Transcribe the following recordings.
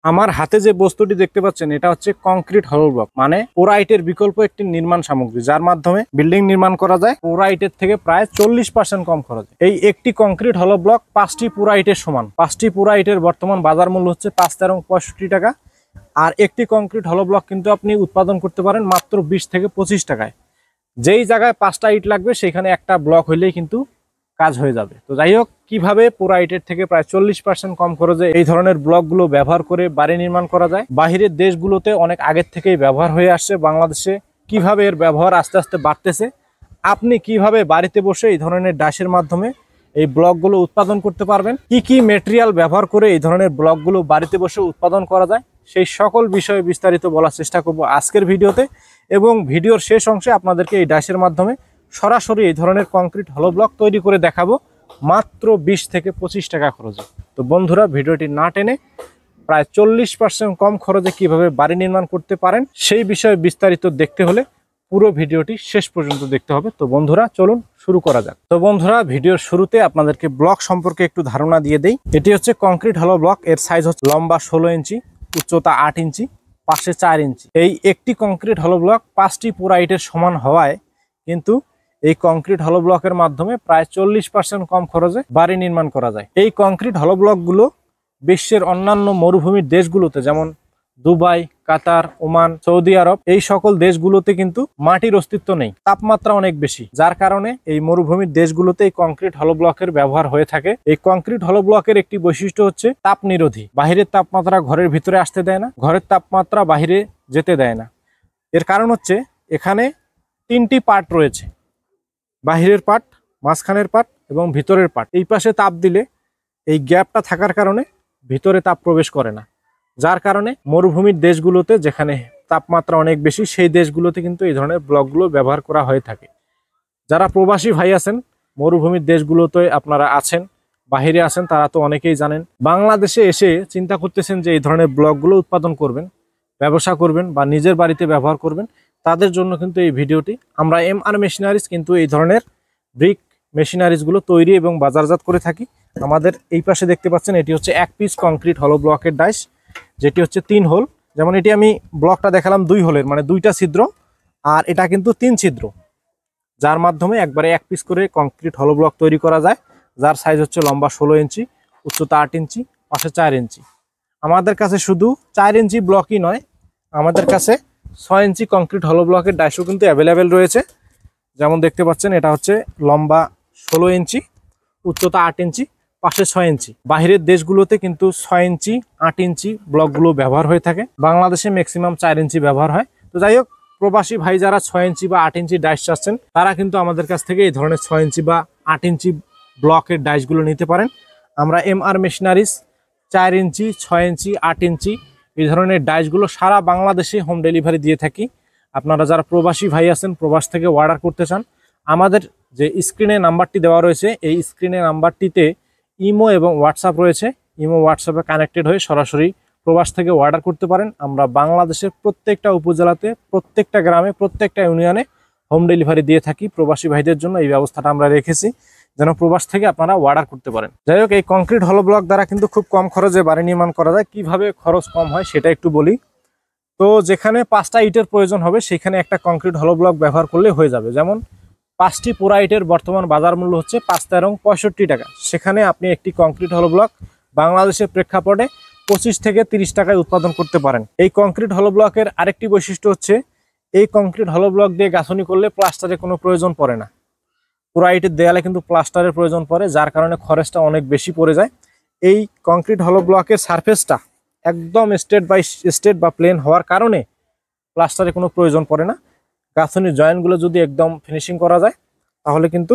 আমার হাতে যে বস্তুটি দেখতে পাচ্ছেন এটা হচ্ছে কংক্রিট হলো ব্লক, মানে পোরাইটের বিকল্প একটি নির্মাণ সামগ্রী, যার মাধ্যমে বিল্ডিং নির্মাণ করা যায় পোরাইটের থেকে প্রায় 40% কম খরচে। এই একটি কংক্রিট হলো ব্লক 5টি পোরাইটের সমান। 5টি পোরাইটের বর্তমান বাজার মূল্য হচ্ছে 5,65 টাকা। আর একটি কংক্রিট হলো ব্লক কিন্তু আপনি উৎপাদন করতে পারেন মাত্র 20 থেকে 25 টাকায়। যেই জায়গায় 5টা ইট লাগবে সেখানে একটা ব্লক হইলেই কিন্তু কাজ হয়ে যাবে। তো যাই হোক, কিভাবে পোরাইটের থেকে প্রায় 40% কম খরচে এই ধরনের ব্লকগুলো ব্যবহার করে বাড়ি নির্মাণ করা যায়, বাহিরের দেশগুলোতে অনেক আগের থেকেই ব্যবহার হয়ে আসছে, বাংলাদেশে কিভাবে এর ব্যবহার আস্তে আস্তে বাড়তেছে, আপনি কিভাবে বাড়িতে বসে এই ধরনের ডাশের মাধ্যমে এই ব্লকগুলো উৎপাদন করতে পারবেন, কি কি মেটেরিয়াল ব্যবহার করে এই ধরনের ব্লকগুলো বাড়িতে বসে উৎপাদন করা যায়, সেই সকল বিষয়ে বিস্তারিত বলার চেষ্টা করব আজকের ভিডিওতে। এবং ভিডিওর শেষ অংশে আপনাদেরকে এই ডাশের মাধ্যমে সরাসরি এই ধরনের কংক্রিট হলো ব্লক তৈরি করে দেখাবো মাত্র 20 থেকে 25 টাকা খরচে। তো বন্ধুরা, ভিডিওটি না টেনে প্রায় 40% কম খরচে কিভাবে বাড়ি নির্মাণ করতে পারেন সেই বিষয়ে বিস্তারিত দেখতে হলে পুরো ভিডিওটি শেষ পর্যন্ত দেখতে হবে। তো বন্ধুরা, চলুন শুরু করা যাক। তো বন্ধুরা, ভিডিওর শুরুতে আপনাদেরকে ব্লক সম্পর্কে একটু ধারণা দিয়ে দেই। এটি হচ্ছে কংক্রিট হলো ব্লক। এর সাইজ হচ্ছে লম্বা 16 ইঞ্চি, উচ্চতা 8 ইঞ্চি, পাশে 4 ইঞ্চি। এই একটি কংক্রিট হলো ব্লক 5টি পোরাইটের সমান হওয়ায় কিন্তু এই কংক্রিট হলো ব্লকের মাধ্যমে প্রায় 40% কম খরচে বাড়ি নির্মাণ করা যায়। এই কংক্রিট হলো ব্লকগুলো বিশ্বের অন্যান্য মরুভূমির দেশগুলোতে, যেমন দুবাই, কাতার, ওমান, সৌদি আরব, এই সকল দেশগুলোতে কিন্তু মাটির অস্তিত্ব নেই, তাপমাত্রা অনেক বেশি, যার কারণে এই মরুভূমির দেশগুলোতে এই কংক্রিট হলো ব্লকের ব্যবহার হয়ে থাকে। এই কংক্রিট হলো ব্লকের একটি বৈশিষ্ট্য হচ্ছে তাপ নিরোধী। বাহিরের তাপমাত্রা ঘরের ভিতরে আসতে দেয় না, ঘরের তাপমাত্রা বাহিরে যেতে দেয় না। এর কারণ হচ্ছে এখানে 3টি পার্ট রয়েছে, বাহিরের পার্ট, মাঝখানের পার্ট এবং ভিতরের পার্ট। এই পাশে তাপ দিলে এই গ্যাপটা থাকার কারণে ভিতরে তাপ প্রবেশ করে না, যার কারণে মরুভূমির দেশগুলোতে যেখানে তাপমাত্রা অনেক বেশি সেই দেশগুলোতে কিন্তু এই ধরনের ব্লকগুলো ব্যবহার করা হয়ে থাকে। যারা প্রবাসী ভাই আছেন, মরুভূমির দেশগুলোতে আপনারা আছেন, বাহিরে আছেন, তারা তো অনেকেই জানেন। বাংলাদেশে এসে চিন্তা করতেছেন যে এই ধরনের ব্লকগুলো উৎপাদন করবেন, ব্যবসা করবেন বা নিজের বাড়িতে ব্যবহার করবেন, তাদের জন্য কিন্তু এই ভিডিওটি। আমরা MR মেশিনারিজ কিন্তু এই ধরনের ব্রিক মেশিনারিজগুলো তৈরি এবং বাজারজাত করে থাকি। আমাদের এই পাশে দেখতে পাচ্ছেন এটি হচ্ছে 1 পিস কংক্রিট হলো ব্লকের ডাইস, যেটি হচ্ছে 3 হোল। যেমন এটি আমি ব্লকটা দেখালাম 2 হোলের, মানে 2টা ছিদ্র, আর এটা কিন্তু 3 ছিদ্র, যার মাধ্যমে একবারে 1 পিস করে কংক্রিট হলো ব্লক তৈরি করা যায়, যার সাইজ হচ্ছে লম্বা 16 ইঞ্চি, উচ্চতা 8 ইঞ্চি, পাশে 4 ইঞ্চি। আমাদের কাছে শুধু 4 ইঞ্চি ব্লকই নয়, আমাদের কাছে 6 ইঞ্চি কংক্রিট হলো ব্লকের ডাইসও কিন্তু অ্যাভেলেবেল রয়েছে। যেমন দেখতে পাচ্ছেন এটা হচ্ছে লম্বা 16 ইঞ্চি, উচ্চতা 8 ইঞ্চি, পাশে 6 ইঞ্চি। বাহিরের দেশগুলোতে কিন্তু 6 ইঞ্চি, 8 ইঞ্চি ব্লকগুলো ব্যবহার হয়ে থাকে, বাংলাদেশে ম্যাক্সিমাম 4 ইঞ্চি ব্যবহার হয়। তো যাই হোক, প্রবাসী ভাই যারা 6 ইঞ্চি বা 8 ইঞ্চি ডাইস চাচ্ছেন, তারা কিন্তু আমাদের কাছ থেকে এই ধরনের 6 ইঞ্চি বা 8 ইঞ্চি ব্লকের ডাইসগুলো নিতে পারেন। আমরা MR মেশিনারিজ 4 ইঞ্চি, 6 ইঞ্চি, 8 ইঞ্চি এই ধরনের ডাইসগুলো সারা বাংলাদেশে হোম ডেলিভারি দিয়ে থাকি। আপনারা যারা প্রবাসী ভাই আছেন, প্রবাস থেকে অর্ডার করতে চান, আমাদের যে স্ক্রিনে নাম্বারটি দেওয়া রয়েছে, এই স্ক্রিনে নাম্বারটিতে ইমো এবং হোয়াটসঅ্যাপ রয়েছে। ইমো হোয়াটসঅ্যাপে কানেক্টেড হয়ে সরাসরি প্রবাস থেকে অর্ডার করতে পারেন। আমরা বাংলাদেশের প্রত্যেকটা উপজেলাতে, প্রত্যেকটা গ্রামে, প্রত্যেকটা ইউনিয়নে হোম ডেলিভারি দিয়ে থাকি। প্রবাসী ভাইদের জন্য এই ব্যবস্থাটা আমরা রেখেছি, যেন প্রবাস থেকে আপনারা অর্ডার করতে পারেন। যাই হোক, এই কংক্রিট হলো ব্লক দ্বারা কিন্তু খুব কম খরচে বাড়ি নির্মাণ করা যায়। কিভাবে খরচ কম হয় সেটা একটু বলি। তো যেখানে 5টা ইটের প্রয়োজন হবে সেখানে একটা কংক্রিট হলো ব্লক ব্যবহার করলে হয়ে যাবে। যেমন 5টি পোরাইটের বর্তমান বাজার মূল্য হচ্ছে 5,65 টাকা। সেখানে আপনি একটি কংক্রিট হলো ব্লক বাংলাদেশের প্রেক্ষাপটে 25 থেকে 30 টাকায় উৎপাদন করতে পারেন। এই কংক্রিট হলো ব্লকের আরেকটি বৈশিষ্ট্য হচ্ছে এই কংক্রিট হলো ব্লক দিয়ে গাঁথনি করলে প্লাস্টারের কোনো প্রয়োজন পড়ে না। পোরাইটের দেয়ালে কিন্তু প্লাস্টারের প্রয়োজন পড়ে, যার কারণে খরচটা অনেক বেশি পড়ে যায়। এই কংক্রিট হলো ব্লকের সারফেসটা একদম স্ট্রেট বাই স্ট্রেট বা প্লেন হওয়ার কারণে প্লাস্টারের কোনো প্রয়োজন পড়ে না। গাঁথনির জয়েন্টগুলো যদি একদম ফিনিশিং করা যায় তাহলে কিন্তু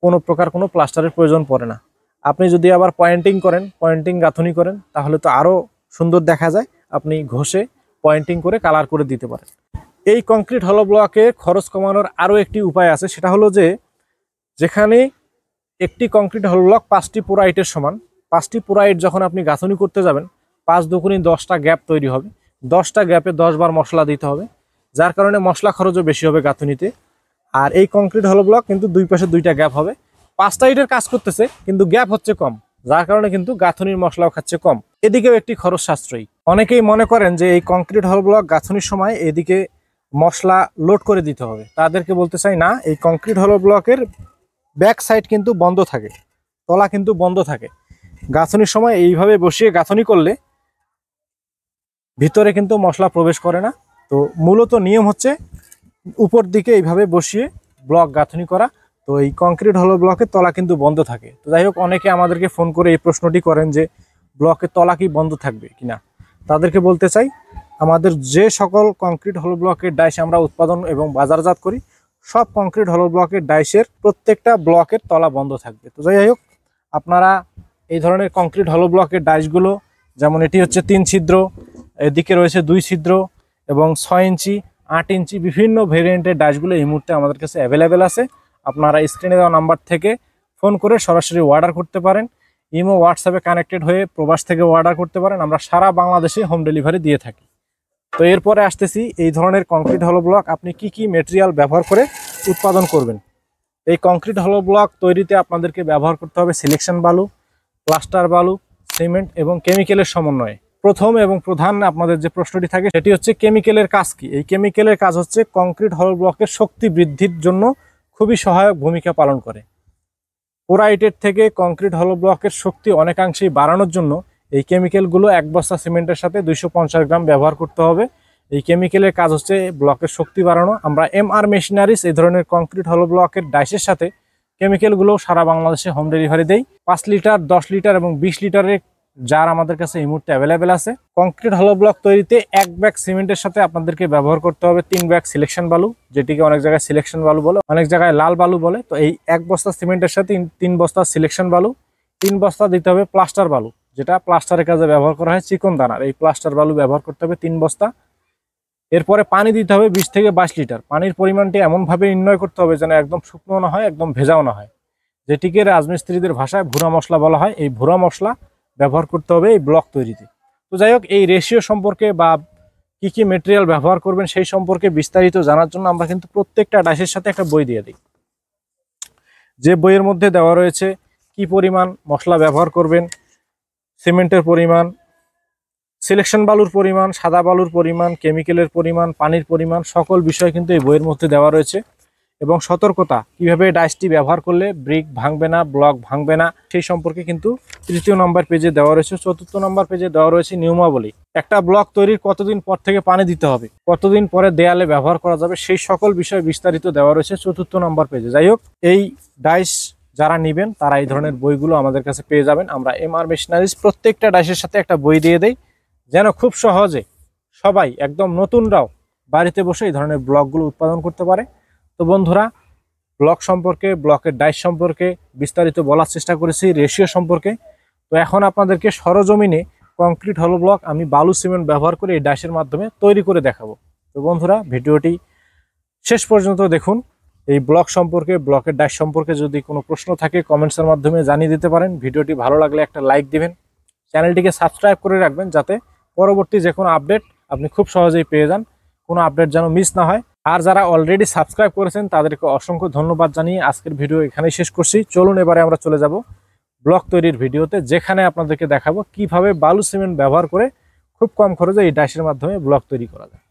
কোনো প্রকার কোনো প্লাস্টারের প্রয়োজন পড়ে না। আপনি যদি আবার পয়েন্টিং করেন, পয়েন্টিং গাঁথনি করেন, তাহলে তো আরও সুন্দর দেখা যায়। আপনি ঘষে পয়েন্টিং করে কালার করে দিতে পারেন। এই কংক্রিট হলো ব্লকে খরচ কমানোর আরও একটি উপায় আছে, সেটা হলো যে যেখানে একটি কংক্রিট হলো ব্লক 5টি পোরাইটের সমান, 5টি পোরাইট যখন আপনি গাঁথনি করতে যাবেন, 5 দুগুণে 10টা গ্যাপ তৈরি হবে। 10টা গ্যাপে 10 বার মশলা দিতে হবে, যার কারণে মশলা খরচও বেশি হবে গাঁথনিতে। আর এই কংক্রিট হলো ব্লক কিন্তু 2 পাশে 2টা গ্যাপ হবে। 5টা ইটের কাজ করতেছে কিন্তু গ্যাপ হচ্ছে কম, যার কারণে কিন্তু গাঁথনির মশলাও খাচ্ছে কম। এদিকেও একটি খরচ সাশ্রয়ী। অনেকেই মনে করেন যে এই কংক্রিট হল ব্লক গাঁথনির সময় এদিকে মশলা লোড করে দিতে হবে। তাদেরকে বলতে চাই না, এই কংক্রিট হল ব্লকের ব্যাক সাইড কিন্তু বন্ধ থাকে, তলা কিন্তু বন্ধ থাকে। গাঁথনির সময় এইভাবে বসিয়ে গাঁথনি করলে ভিতরে কিন্তু মশলা প্রবেশ করে না। তো মূলত নিয়ম হচ্ছে উপর দিকে এইভাবে বসিয়ে ব্লক গাঁথনি করা। তো এই কংক্রিট হল ব্লকের তলা কিন্তু বন্ধ থাকে। তো যাই হোক, অনেকে আমাদেরকে ফোন করে এই প্রশ্নটি করেন যে ব্লকের তলা কি বন্ধ থাকবে কিনা। তাদেরকে বলতে চাই, আমাদের যে সকল কংক্রিট হল ব্লকের ডাইস আমরা উৎপাদন এবং বাজারজাত করি, সব কংক্রিট হল ব্লকের ডাইসের প্রত্যেকটা ব্লকের তলা বন্ধ থাকবে। তো যাই হোক, আপনারা এই ধরনের কংক্রিট হল ব্লকের ডাইসগুলো, যেমন এটি হচ্ছে 3 ছিদ্র, এদিকে রয়েছে 2 ছিদ্র এবং 6 ইঞ্চি, 8 ইঞ্চি, বিভিন্ন ভেরিয়েন্টের ডাইসগুলো এই মুহূর্তে আমাদের কাছে অ্যাভেলেবেল আছে। আপনারা স্ক্রিনে দেওয়া নাম্বার থেকে ফোন করে সরাসরি অর্ডার করতে পারেন। ইমো হোয়াটসঅ্যাপে কানেক্টেড হয়ে প্রবাস থেকে অর্ডার করতে পারেন। আমরা সারা বাংলাদেশে হোম ডেলিভারি দিয়ে থাকি। তো এরপরে আসতেছি, এই ধরনের কংক্রিট হল ব্লক আপনি কি কি মেটেরিয়াল ব্যবহার করে উৎপাদন করবেন। এই কংক্রিট হল ব্লক তৈরিতে আপনাদেরকে ব্যবহার করতে হবে সিলেকশন বালু, প্লাস্টার বালু, সিমেন্ট এবং কেমিক্যালের সমন্বয়ে। প্রথম এবং প্রধান আপনাদের যে প্রশ্নটি থাকে সেটি হচ্ছে কেমিক্যালের কাজ কি। এই কেমিক্যালের কাজ হচ্ছে কংক্রিট হল ব্লকের শক্তি বৃদ্ধির জন্য খুবই সহায়ক ভূমিকা পালন করে। পোরাইটের থেকে কংক্রিট হল ব্লকের শক্তি অনেকাংশেই বাড়ানোর জন্য এই কেমিক্যালগুলো 1 বস্তা সিমেন্টের সাথে 250 গ্রাম ব্যবহার করতে হবে। এই কেমিক্যালের কাজ হচ্ছে ব্লকের শক্তি বাড়ানো। আমরা MR মেশিনারিজ এই ধরনের কংক্রিট হল ব্লকের ডাইসের সাথে কেমিক্যালগুলো সারা বাংলাদেশে হোম ডেলিভারি দেই। 5 লিটার, 10 লিটার এবং 20 লিটারের জার আমাদের কাছে এই মুহূর্তে অ্যাভেলেবেল আছে। কংক্রিট হল ব্লক তৈরিতে 1 ব্যাগ সিমেন্টের সাথে আপনাদেরকে ব্যবহার করতে হবে 3 ব্যাগ সিলেকশন বালু, যেটিকে অনেক জায়গায় সিলেকশন বালু বলে, অনেক জায়গায় লাল বালু বলে। তো এই 1 বস্তা সিমেন্টের সাথে 3 বস্তা সিলেকশন বালু, 3 বস্তা দিতে হবে প্লাস্টার বালু, যেটা প্লাস্টারের কাজে ব্যবহার করা হয় চিকন দানার। এই প্লাস্টার বালু ব্যবহার করতে হবে 3 বস্তা। এরপরে পানি দিতে হবে 20 থেকে 22 লিটার। পানির পরিমাণটি এমনভাবে নির্ণয় করতে হবে যেন একদম শুকনো না হয়, একদম ভেজাও না হয়, যেটিকে রাজমিস্ত্রিদের ভাষায় ভুরা মশলা বলা হয়। এই ভুরা মশলা ব্যবহার করতে হবে এই ব্লক তৈরিতে। তো যাই হোক, এই রেশিও সম্পর্কে বা কি কি মেটেরিয়াল ব্যবহার করবেন সেই সম্পর্কে বিস্তারিত জানার জন্য আমরা কিন্তু প্রত্যেকটা ডাইসের সাথে একটা বই দিয়ে দিই। যে বইয়ের মধ্যে দেওয়া রয়েছে কি পরিমাণ মশলা ব্যবহার করবেন, সিমেন্টের পরিমাণ, সিলেকশন বালুর পরিমাণ, সাদা বালুর পরিমাণ, কেমিক্যালের পরিমাণ, পানির পরিমাণ, সকল বিষয় কিন্তু এই বইয়ের মধ্যে দেওয়া রয়েছে। এবং সতর্কতা, কিভাবে ডাইসটি ব্যবহার করলে ব্রিক ভাঙবে না, ব্লক ভাঙবে না, সেই সম্পর্কে কিন্তু 3য় নম্বর পেজে দেওয়া রয়েছে। 4র্থ নম্বর পেজে দেওয়া রয়েছে নিয়মাবলী। একটা ব্লক তৈরির কতদিন পর থেকে পানি দিতে হবে, কতদিন পরে দেয়ালে ব্যবহার করা যাবে, সেই সকল বিষয় বিস্তারিত দেওয়া রয়েছে 4র্থ নম্বর পেজে। যাই হোক, এই ডাইস যারা নেবেন তারা এই ধরনের বইগুলো আমাদের কাছে পেয়ে যাবেন। আমরা MR মেশিনারিজ প্রত্যেকটা ডাইসের সাথে একটা বই দিয়ে দেই, যেন খুব সহজে সবাই, একদম নতুনরাও বাড়িতে বসে এই ধরনের ব্লকগুলো উৎপাদন করতে পারে। তো বন্ধুরা, ব্লক সম্পর্কে, ব্লকের ডাইস সম্পর্কে বিস্তারিত বলার চেষ্টা করেছি, রেশিও সম্পর্কে। তো এখন আপনাদেরকে সরজমিনে কংক্রিট হল ব্লক আমি বালু সিমেন্ট ব্যবহার করে এই ডাইসের মাধ্যমে তৈরি করে দেখাবো। তো বন্ধুরা, ভিডিওটি শেষ পর্যন্ত দেখুন। এই ব্লক সম্পর্কে, ব্লকের ডাইস সম্পর্কে যদি কোনো প্রশ্ন থাকে কমেন্টসের মাধ্যমে জানিয়ে দিতে পারেন। ভিডিওটি ভালো লাগলে একটা লাইক দিবেন, চ্যানেলটিকে সাবস্ক্রাইব করে রাখবেন যাতে পরবর্তী যে কোনো আপডেট আপনি খুব সহজেই পেয়ে যান, কোনো আপডেট যেন মিস না হয়। আর যারা অলরেডি সাবস্ক্রাইব করেছেন তাদেরকে অসংখ্য ধন্যবাদ জানিয়ে আজকের ভিডিও এখানেই শেষ করছি। চলুন এবারে আমরা চলে যাব ব্লক তৈরির ভিডিওতে, যেখানে আপনাদেরকে দেখাবো কিভাবে বালু সিমেন্ট ব্যবহার করে খুব কম খরচে এই ডাইসের মাধ্যমে ব্লক তৈরি করা যায়।